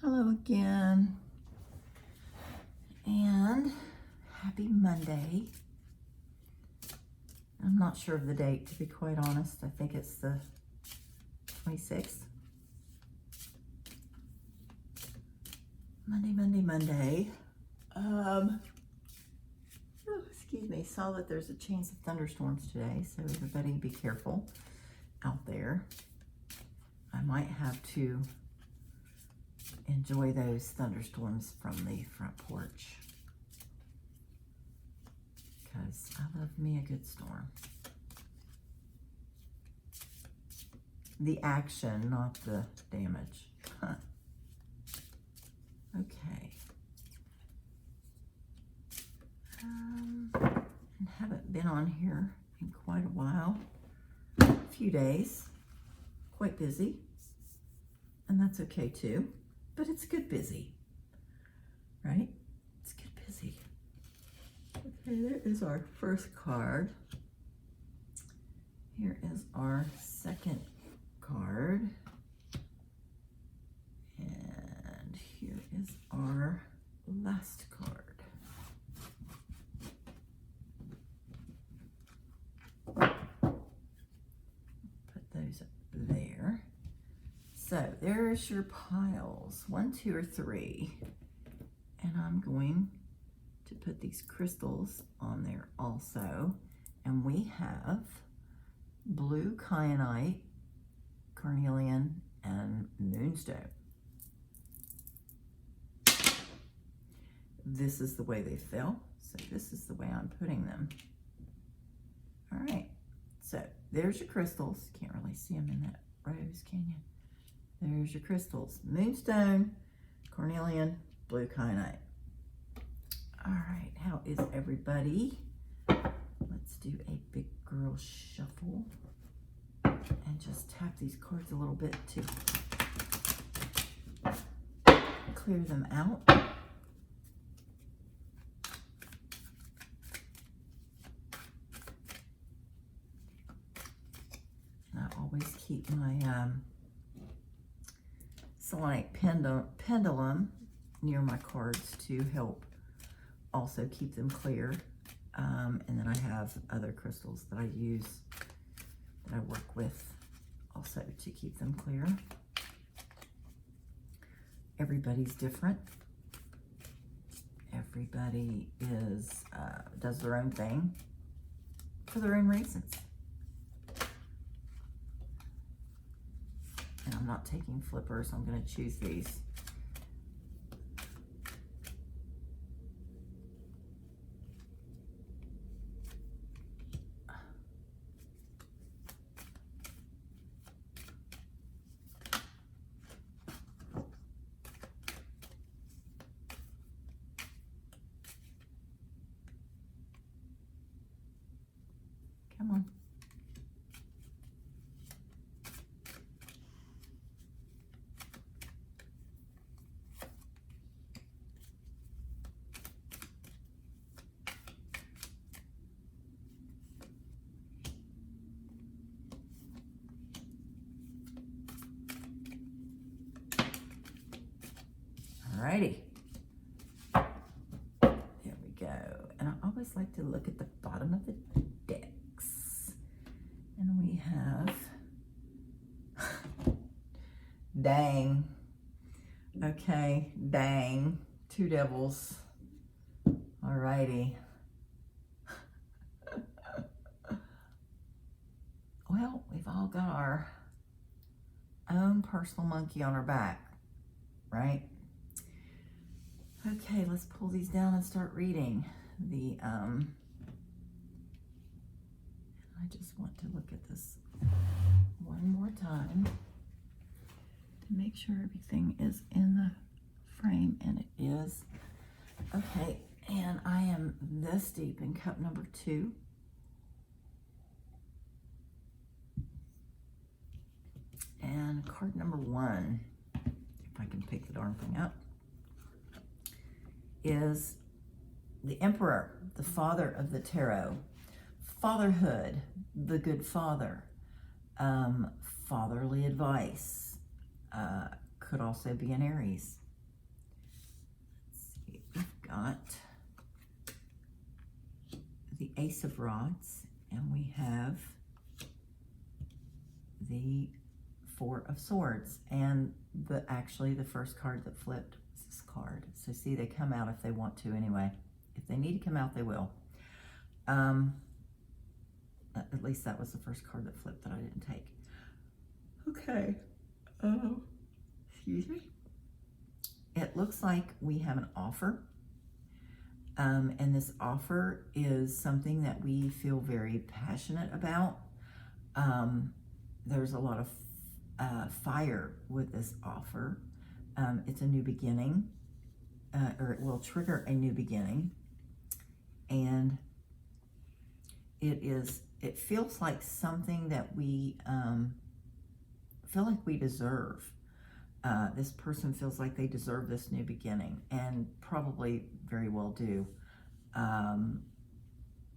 Hello again, and happy Monday. I'm not sure of the date, to be quite honest. I think it's the 26th. Monday. Excuse me. Saw that there's a chance of thunderstorms today, so everybody be careful out there. I might have to enjoy those thunderstorms from the front porch, because I love me a good storm. The action, not the damage. Okay. And haven't been on here in quite a while. A few days. Quite busy. And that's okay too. But it's good busy. Right? It's good busy. Okay, there is our first card. Here is our second card. And here is our last card. Put those up there. So there's your piles, 1, 2, or 3. And I'm going to put these crystals on there also. And we have blue kyanite, carnelian, and moonstone. This is the way they fell, so this is the way I'm putting them. All right, so there's your crystals. Can't really see them in that rose, can you? There's your crystals. Moonstone, carnelian, blue kyanite. All right, how is everybody? Let's do a big girl shuffle and just tap these cards a little bit to clear them out. And I always keep my selenite pendulum near my cards to help also keep them clear. And then I have other crystals that I use, that I work with also to keep them clear. Everybody's different. Everybody is does their own thing for their own reasons. And I'm not taking flippers. I'm going to choose these. Come on. Alrighty. There we go. And I always like to look at the bottom of the decks. And we have dang. Okay, dang. 2 devils. Alrighty. Well, we've all got our own personal monkey on our back, right? Okay, let's pull these down and start reading. I just want to look at this one more time to make sure everything is in the frame, and it is. Okay, and I am this deep in cup number 2. And card number 1, if I can pick the darn thing up, is the Emperor, the father of the tarot. Fatherhood, the good father. Fatherly advice. Could also be an Aries. got the Ace of Rods, and we have the Four of Swords, and actually the first card that flipped was this card. So see, they come out if they want to anyway. If they need to come out, they will. At least that was the first card that flipped that I didn't take. Okay. Excuse me. It looks like we have an offer. And this offer is something that we feel very passionate about. There's a lot of fire with this offer. It's a new beginning, or it will trigger a new beginning. And it feels like something that we feel like we deserve. This person feels like they deserve this new beginning, and probably very well do.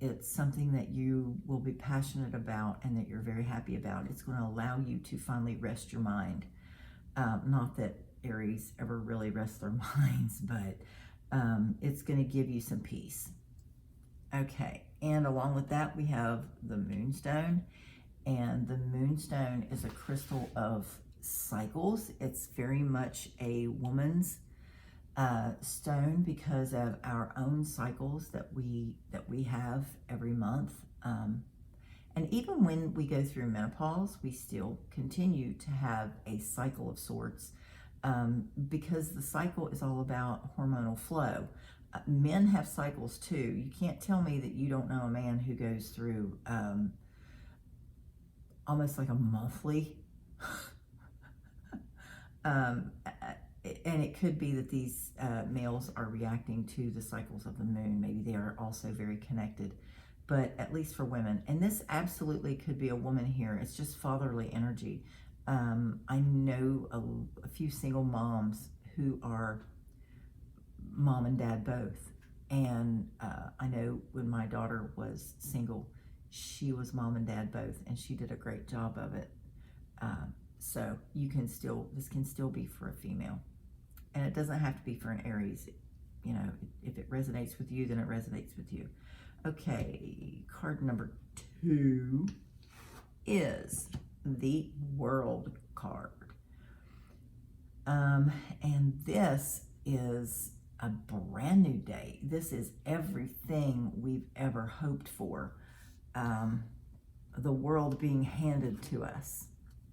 It's something that you will be passionate about and that you're very happy about. It's going to allow you to finally rest your mind. Not that Aries ever really rests their minds, but it's going to give you some peace. Okay, and along with that, we have the Moonstone, and the Moonstone is a crystal of cycles. It's very much a woman's stone because of our own cycles that we have every month. And even when we go through menopause, we still continue to have a cycle of sorts, because the cycle is all about hormonal flow. Men have cycles too. You can't tell me that you don't know a man who goes through almost like a monthly and it could be that these males are reacting to the cycles of the moon. Maybe they are also very connected, but at least for women. And this absolutely could be a woman here. It's just fatherly energy. I know a few single moms who are mom and dad both. And I know when my daughter was single, she was mom and dad both, and she did a great job of it. So this can still be for a female. And it doesn't have to be for an Aries. You know, if it resonates with you, then it resonates with you. Okay, card number 2 is the World card. And this is a brand new day. This is everything we've ever hoped for. The world being handed to us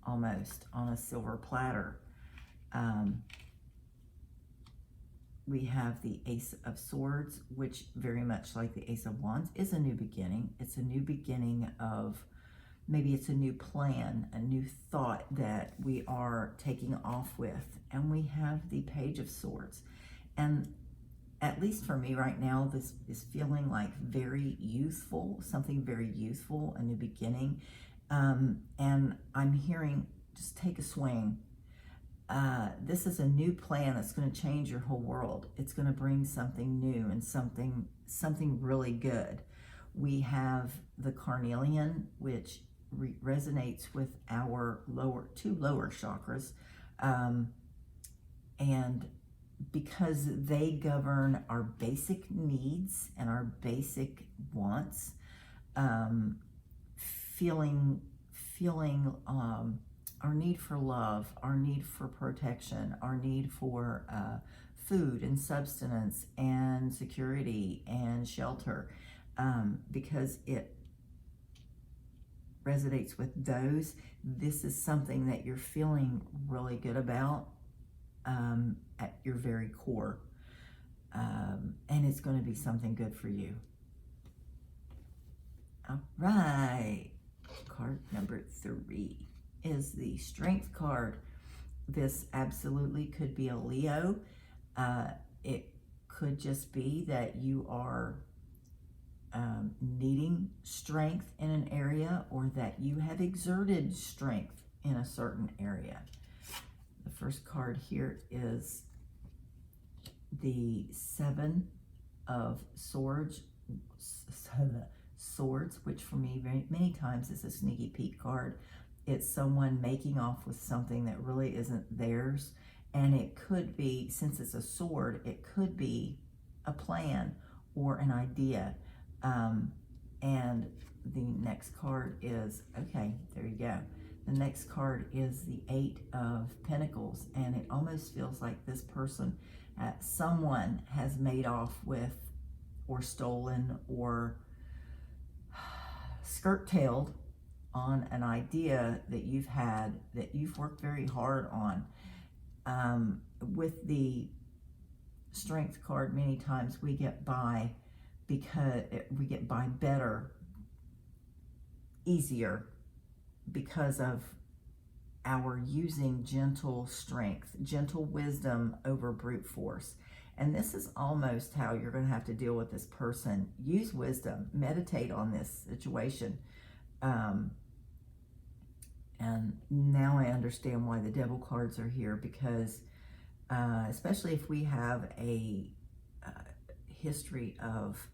almost on a silver platter. We have the Ace of Swords, which very much like the Ace of Wands is a new beginning. It's a new beginning of, maybe it's a new plan, a new thought that we are taking off with. And we have the Page of Swords. And at least for me right now, this is feeling like very youthful, something very youthful, a new beginning. And I'm hearing, just take a swing. This is a new plan that's going to change your whole world. It's going to bring something new and something really good. We have the Carnelian, which resonates with our two lower chakras, and because they govern our basic needs and our basic wants, feeling our need for love, our need for protection, our need for food and substance and security and shelter, because it resonates with those. This is something that you're feeling really good about at your very core, and it's going to be something good for you. All right, card number 3 is the Strength card. This absolutely could be a Leo. It could just be that you are needing strength in an area, or that you have exerted strength in a certain area. The first card here is the Seven of Swords, which for me many times is a sneaky Pete card. It's someone making off with something that really isn't theirs. And it could be, since it's a sword, it could be a plan or an idea. And the next card is, okay, there you go. The next card is the 8 of Pentacles, and it almost feels like this person, someone has made off with or stolen or skirt-tailed on an idea that you've had, that you've worked very hard on. With the Strength card, many times we get by because we get by better, easier, because of our using gentle strength, gentle wisdom over brute force. And this is almost how you're going to have to deal with this person. Use wisdom, meditate on this situation. And now I understand why the Devil cards are here, because especially if we have a history of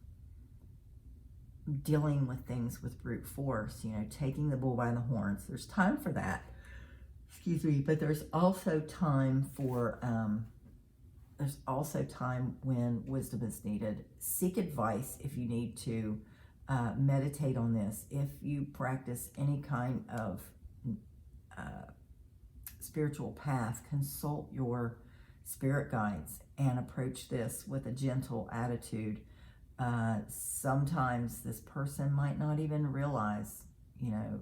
dealing with things with brute force, you know, taking the bull by the horns. There's time for that, excuse me, but there's also time for, there's also time when wisdom is needed. Seek advice if you need to. Meditate on this. If you practice any kind of spiritual path, consult your spirit guides and approach this with a gentle attitude. Sometimes this person might not even realize, you know,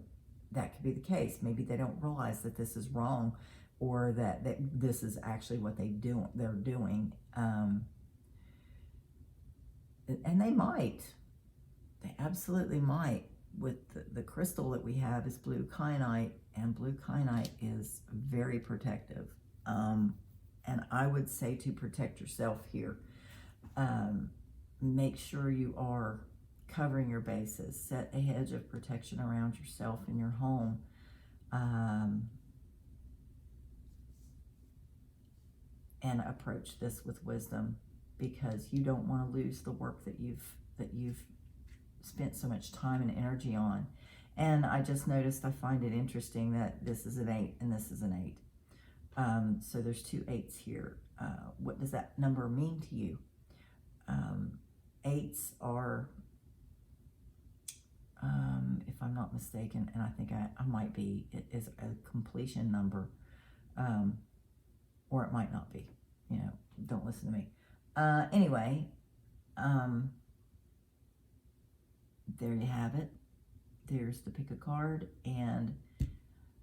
that could be the case. Maybe they don't realize that this is wrong, or that this is actually what they're doing. And they might. They absolutely might. With the crystal that we have is blue kyanite, and blue kyanite is very protective. And I would say to protect yourself here. Make sure you are covering your bases. Set a hedge of protection around yourself in your home. And approach this with wisdom, because you don't want to lose the work that you've spent so much time and energy on. And I just noticed, I find it interesting that this is an 8 and this is an 8. So there's 2 8s here. What does that number mean to you? 8s are, if I'm not mistaken, and I think I might be, it is a completion number, or it might not be. You know, don't listen to me. Anyway, there you have it. There's the pick a card, and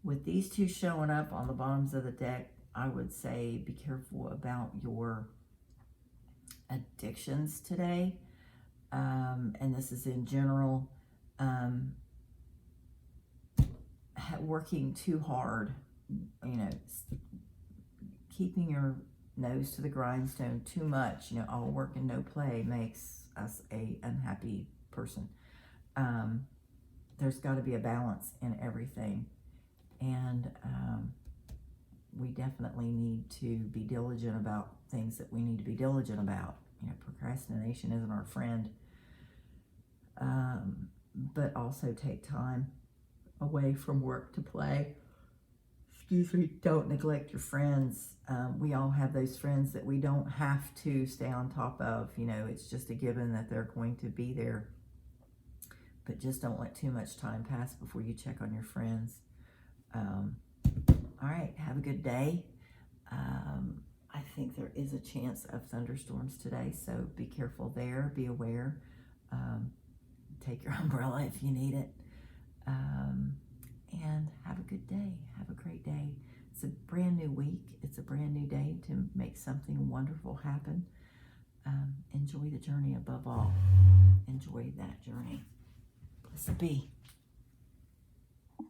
with these 2 showing up on the bottoms of the deck, I would say be careful about your addictions today. And this is in general. Working too hard, you know, keeping your nose to the grindstone too much, you know, all work and no play makes us a unhappy person. There's got to be a balance in everything, and we definitely need to be diligent about things that we need to be diligent about. You know, procrastination isn't our friend. But also take time away from work to play. Excuse me. Don't neglect your friends. We all have those friends that we don't have to stay on top of. You know, it's just a given that they're going to be there. But just don't let too much time pass before you check on your friends. All right, have a good day. I think there is a chance of thunderstorms today, so be careful there. Be aware. Take your umbrella if you need it. And have a good day. Have a great day. It's a brand new week. It's a brand new day to make something wonderful happen. Enjoy the journey above all. Enjoy that journey. Blessed be.